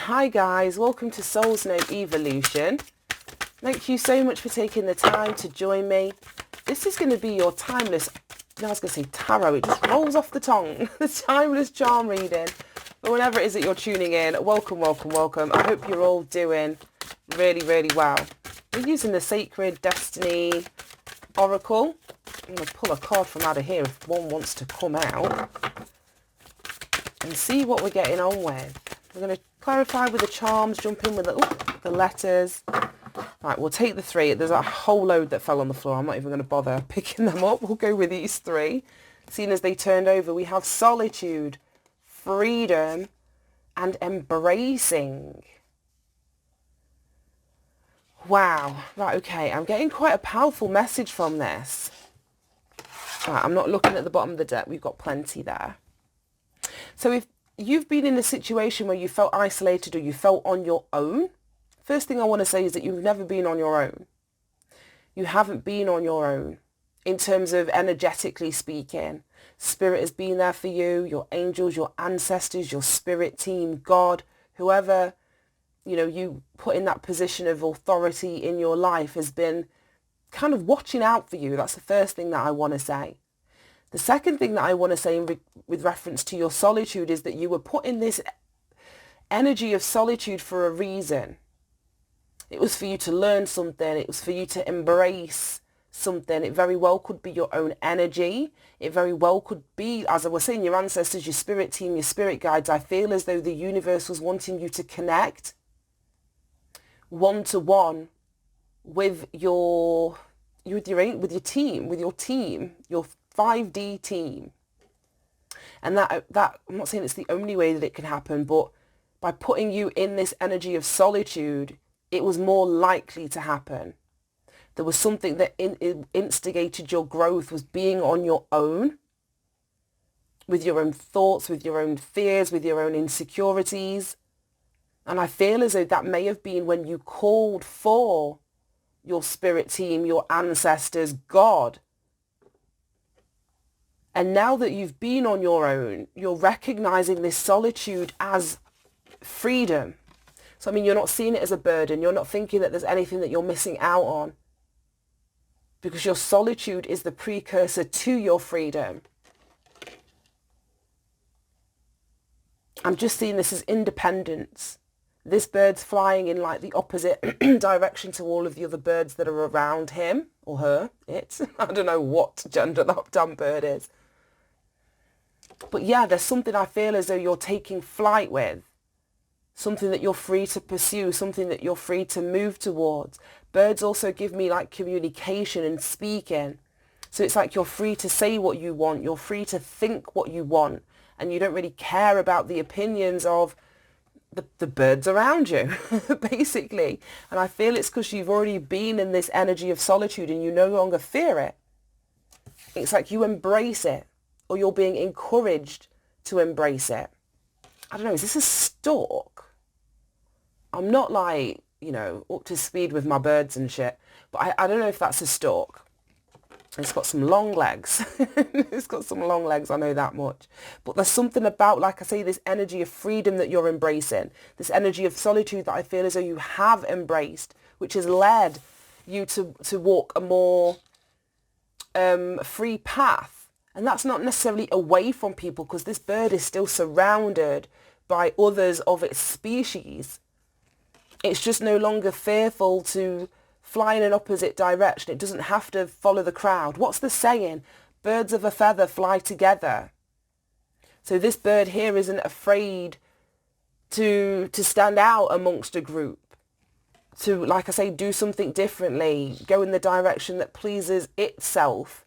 Hi guys, welcome to Soul's Node Evolution. Thank you so much for taking the time to join me. This is going to be your timeless, I was going to say tarot, it just rolls off the tongue, the timeless charm reading. But whenever it is that you're tuning in, welcome, welcome, welcome. I hope you're all doing really, really well. We're using the Sacred Destiny Oracle. I'm going to pull a card from out of here if one wants to come out and see what we're getting on with. We're going to clarify with the charms, jump in with the letters. Right, we'll take the three. There's a whole load that fell on the floor. I'm not even going to bother picking them up. We'll go with these three. Seeing as they turned over, we have solitude, freedom, and embracing. Wow. Right, okay. I'm getting quite a powerful message from this. Right, I'm not looking at the bottom of the deck. We've got plenty there. So if you've been in a situation where you felt isolated or you felt on your own, first thing I want to say is that you've never been on your own. You haven't been on your own in terms of energetically speaking. Spirit has been there for you, your angels, your ancestors, your spirit team, God, whoever, you put in that position of authority in your life has been kind of watching out for you. That's the first thing that I want to say. The second thing that I want to say with reference to your solitude is that you were put in this energy of solitude for a reason. It was for you to learn something. It was for you to embrace something. It very well could be your own energy. It very well could be, as I was saying, your ancestors, your spirit team, your spirit guides. I feel as though the universe was wanting you to connect one-to-one with your team, your 5D team. And that I'm not saying it's the only way that it can happen, but by putting you in this energy of solitude, it was more likely to happen. There was something that instigated your growth, was being on your own, with your own thoughts, with your own fears, with your own insecurities. And I feel as though that may have been when you called for your spirit team, your ancestors, God. And now that you've been on your own, you're recognizing this solitude as freedom. So, you're not seeing it as a burden. You're not thinking that there's anything that you're missing out on. Because your solitude is the precursor to your freedom. I'm just seeing this as independence. This bird's flying in like the opposite direction to all of the other birds that are around him or her. I don't know what gender that damn bird is. But yeah, there's something I feel as though you're taking flight with. Something that you're free to pursue, something that you're free to move towards. Birds also give me like communication and speaking. So it's like you're free to say what you want. You're free to think what you want. And you don't really care about the opinions of the birds around you, basically. And I feel it's because you've already been in this energy of solitude and you no longer fear it. It's like you embrace it, or you're being encouraged to embrace it. I don't know, is this a stalk? I'm not like, up to speed with my birds and shit, but I don't know if that's a stalk. It's got some long legs. It's got some long legs, I know that much. But there's something about, like I say, this energy of freedom that you're embracing, this energy of solitude that I feel as though you have embraced, which has led you to walk a more free path. And that's not necessarily away from people, because this bird is still surrounded by others of its species. It's just no longer fearful to fly in an opposite direction. It doesn't have to follow the crowd. What's the saying? Birds of a feather fly together. So this bird here isn't afraid to stand out amongst a group, to, like I say, do something differently, go in the direction that pleases itself,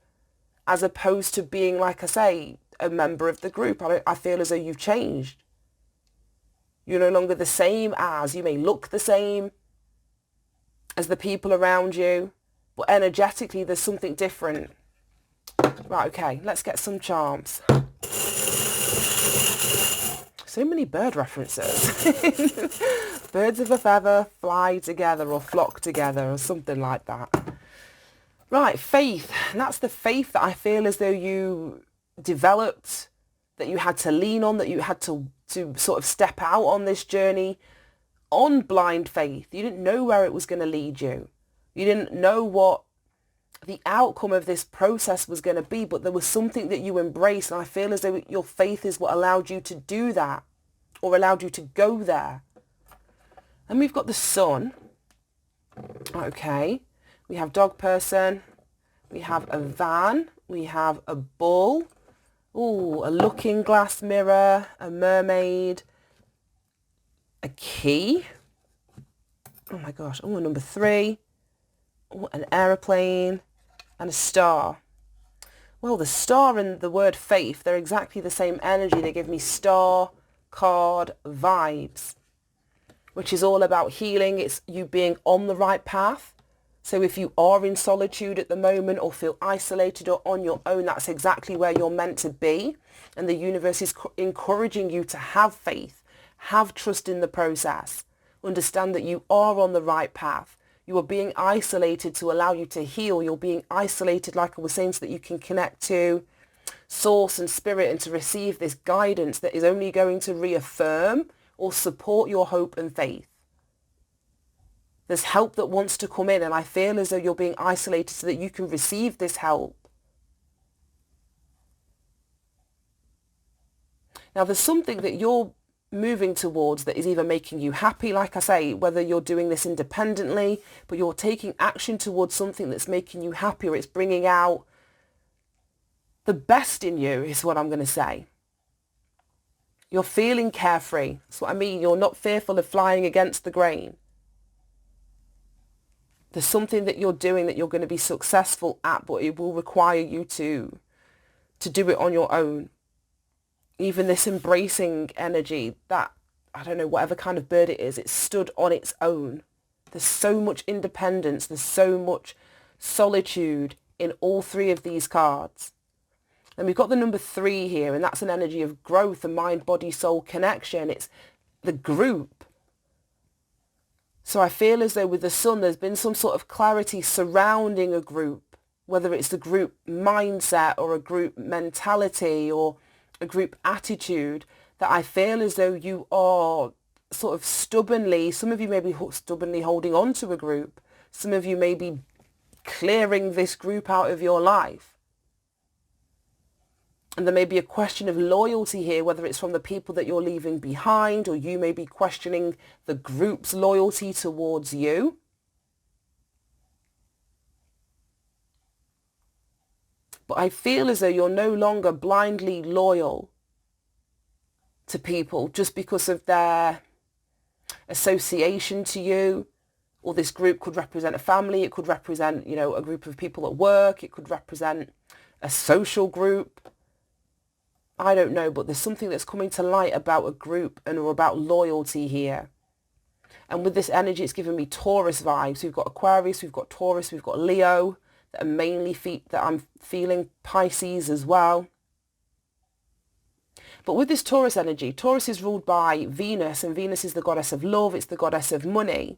as opposed to being, like I say, a member of the group. I feel as though you've changed. You're no longer the same as, you may look the same as the people around you, but energetically there's something different. Right, okay, let's get some charms. So many bird references. Birds of a feather fly together or flock together or something like that. Right, faith. And that's the faith that I feel as though you developed, that you had to lean on, that you had to sort of step out on this journey on blind faith. You didn't know where it was going to lead you. You didn't know what the outcome of this process was going to be, but there was something that you embraced. And I feel as though your faith is what allowed you to do that, or allowed you to go there. And we've got the sun. Okay. We have dog person. We have a van. We have a bull. Ooh, a looking glass mirror, a mermaid, a key. Oh my gosh. Oh, number 3. Ooh, an aeroplane and a star. Well, the star and the word faith, they're exactly the same energy. They give me star card vibes, which is all about healing. It's you being on the right path. So if you are in solitude at the moment or feel isolated or on your own, that's exactly where you're meant to be. And the universe is encouraging you to have faith, have trust in the process, understand that you are on the right path. You are being isolated to allow you to heal. You're being isolated, like I was saying, so that you can connect to source and spirit and to receive this guidance that is only going to reaffirm or support your hope and faith. There's help that wants to come in, and I feel as though you're being isolated so that you can receive this help. Now, there's something that you're moving towards that is either making you happy, like I say, whether you're doing this independently, but you're taking action towards something that's making you happy, or it's bringing out the best in you, is what I'm going to say. You're feeling carefree. That's what I mean. You're not fearful of flying against the grain. There's something that you're doing that you're going to be successful at, but it will require you to do it on your own. Even this embracing energy, that, I don't know, whatever kind of bird it is, it stood on its own. There's so much independence. There's so much solitude in all 3 of these cards. And we've got the number 3 here, and that's an energy of growth, a mind, body, soul connection. It's the group. So I feel as though with the sun, there's been some sort of clarity surrounding a group, whether it's the group mindset or a group mentality or a group attitude, that I feel as though you are sort of stubbornly, some of you may be stubbornly holding on to a group. Some of you may be clearing this group out of your life. And there may be a question of loyalty here, whether it's from the people that you're leaving behind, or you may be questioning the group's loyalty towards you. But I feel as though you're no longer blindly loyal to people just because of their association to you. Or this group could represent a family. It could represent, a group of people at work. It could represent a social group. I don't know, but there's something that's coming to light about a group and or about loyalty here. And with this energy, it's giving me Taurus vibes. We've got Aquarius, we've got Taurus, we've got Leo, that are mainly that I'm feeling, Pisces as well. But with this Taurus energy, Taurus is ruled by Venus, and Venus is the goddess of love. It's the goddess of money.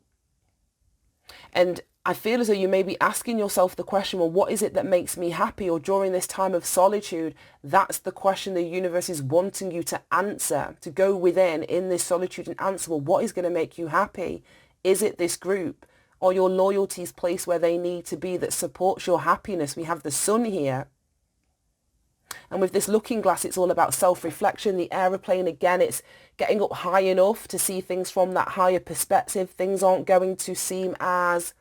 And I feel as though you may be asking yourself the question, well, what is it that makes me happy? Or during this time of solitude, that's the question the universe is wanting you to answer, to go within in this solitude and answer, well, what is going to make you happy? Is it this group? Are your loyalties placed where they need to be that supports your happiness? We have the sun here. And with this looking glass, it's all about self-reflection. The aeroplane, again, it's getting up high enough to see things from that higher perspective. Things aren't going to seem as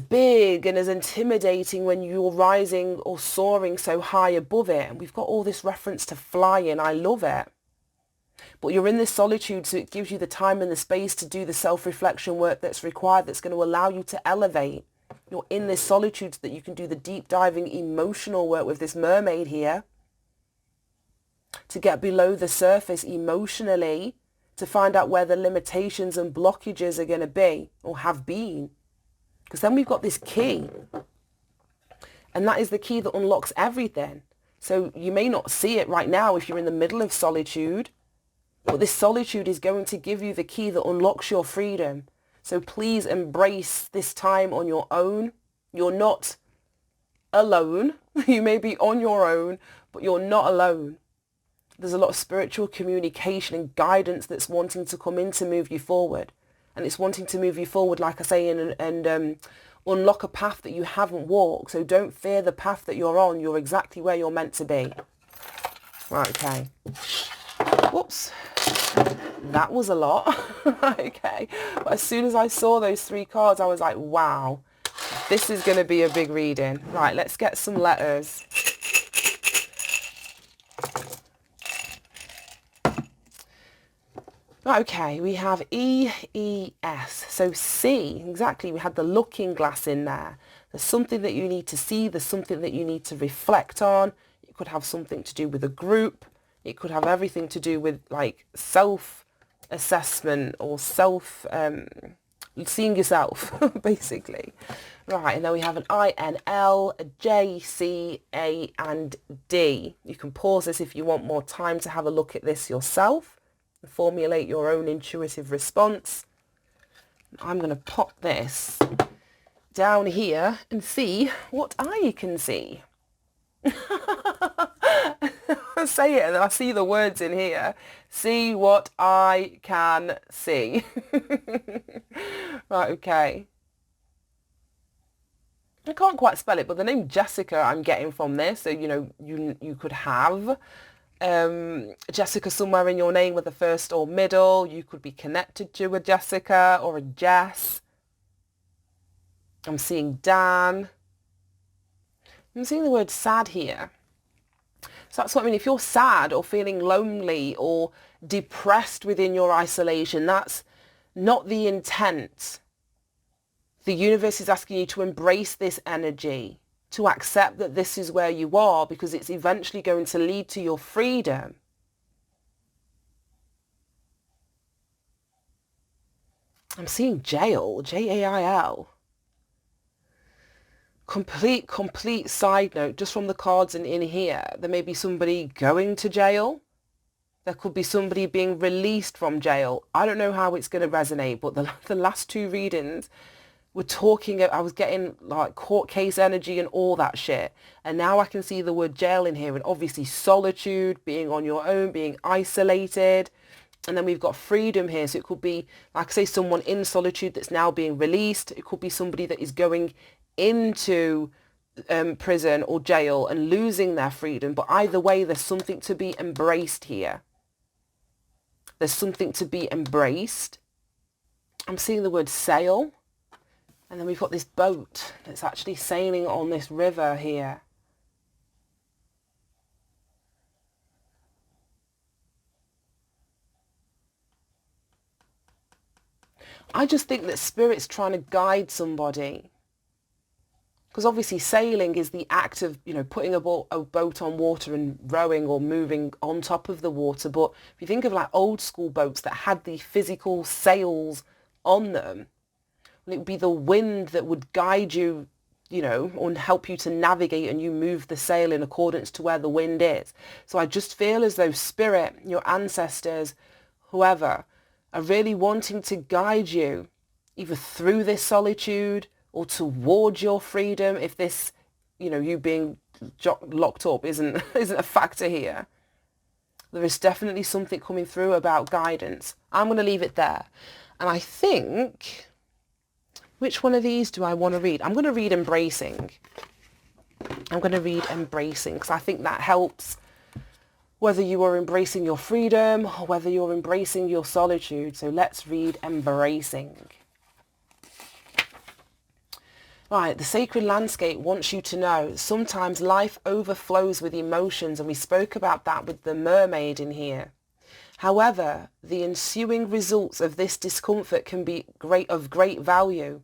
big and as intimidating when you're rising or soaring so high above it. And we've got all this reference to flying. I love it. But you're in this solitude, so it gives you the time and the space to do the self-reflection work that's required, that's going to allow you to elevate. You're in this solitude so that you can do the deep diving emotional work with this mermaid here, to get below the surface emotionally, to find out where the limitations and blockages are going to be or have been. Because then we've got this key, and that is the key that unlocks everything. So you may not see it right now if you're in the middle of solitude, but this solitude is going to give you the key that unlocks your freedom. So please embrace this time on your own. You're not alone. You may be on your own, but you're not alone. There's a lot of spiritual communication and guidance that's wanting to come in to move you forward. And it's wanting to move you forward, like I say, and unlock a path that you haven't walked. So don't fear the path that you're on. You're exactly where you're meant to be. Right, okay. Whoops. That was a lot. Okay. But as soon as I saw those 3 cards, I was like, wow, this is going to be a big reading. Right, let's get some letters. Right, okay, we have E, E, S. So C, exactly, we had the looking glass in there. There's something that you need to see. There's something that you need to reflect on. It could have something to do with a group. It could have everything to do with like self-assessment or seeing yourself, basically. Right, and then we have an I, N, L, a J, C, A, and D. You can pause this if you want more time to have a look at this yourself. Formulate your own intuitive response. I'm going to pop this down here and see what I can see. I say it and then I see the words in here. See what I can see. Right, okay. I can't quite spell it, but the name Jessica I'm getting from this. So, you know, you could have Jessica somewhere in your name with a first or middle. You could be connected to a Jessica or a Jess. I'm seeing Dan. I'm seeing the word sad here. So that's what I mean. If you're sad or feeling lonely or depressed within your isolation, that's not the intent. The universe is asking you to embrace this energy, to accept that this is where you are, because it's eventually going to lead to your freedom. I'm seeing jail, Jail. Complete side note, just from the cards in here, there may be somebody going to jail. There could be somebody being released from jail. I don't know how it's going to resonate, but the last 2 readings were talking, I was getting like court case energy and all that shit. And now I can see the word jail in here, and obviously solitude, being on your own, being isolated. And then we've got freedom here. So it could be, like I say, someone in solitude that's now being released. It could be somebody that is going into prison or jail and losing their freedom. But either way, there's something to be embraced here. There's something to be embraced. I'm seeing the word sail. And then we've got this boat that's actually sailing on this river here. I just think that Spirit's trying to guide somebody. Because obviously sailing is the act of, you know, putting a boat on water and rowing or moving on top of the water. But if you think of like old school boats that had the physical sails on them, it would be the wind that would guide you, you know, and help you to navigate, and you move the sail in accordance to where the wind is. So I just feel as though Spirit, your ancestors, whoever, are really wanting to guide you either through this solitude or towards your freedom. If this, you know, you being locked up isn't a factor here, there is definitely something coming through about guidance. I'm going to leave it there. And I think, which one of these do I want to read? I'm going to read embracing. I'm going to read embracing because I think that helps whether you are embracing your freedom or whether you're embracing your solitude. So let's read embracing. Right, the sacred landscape wants you to know sometimes life overflows with emotions, and we spoke about that with the mermaid in here. However, the ensuing results of this discomfort can be of great value,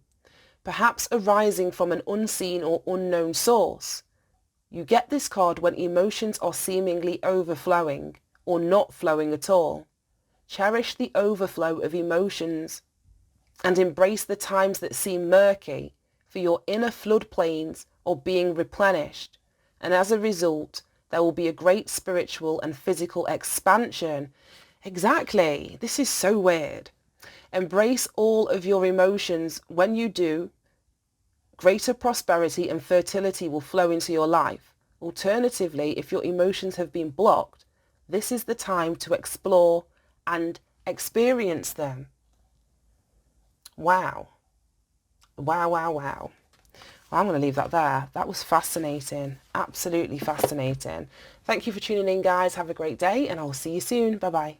perhaps arising from an unseen or unknown source. You get this card when emotions are seemingly overflowing or not flowing at all. Cherish the overflow of emotions and embrace the times that seem murky, for your inner floodplains are being replenished, and as a result, there will be a great spiritual and physical expansion. Exactly. This is so weird. Embrace all of your emotions. When you do, greater prosperity and fertility will flow into your life. Alternatively, if your emotions have been blocked, This is the time to explore and experience them. Wow. Wow, wow, wow. I'm going to leave that there. That was fascinating. Absolutely fascinating. Thank you for tuning in, guys. Have a great day, and I'll see you soon. Bye-bye.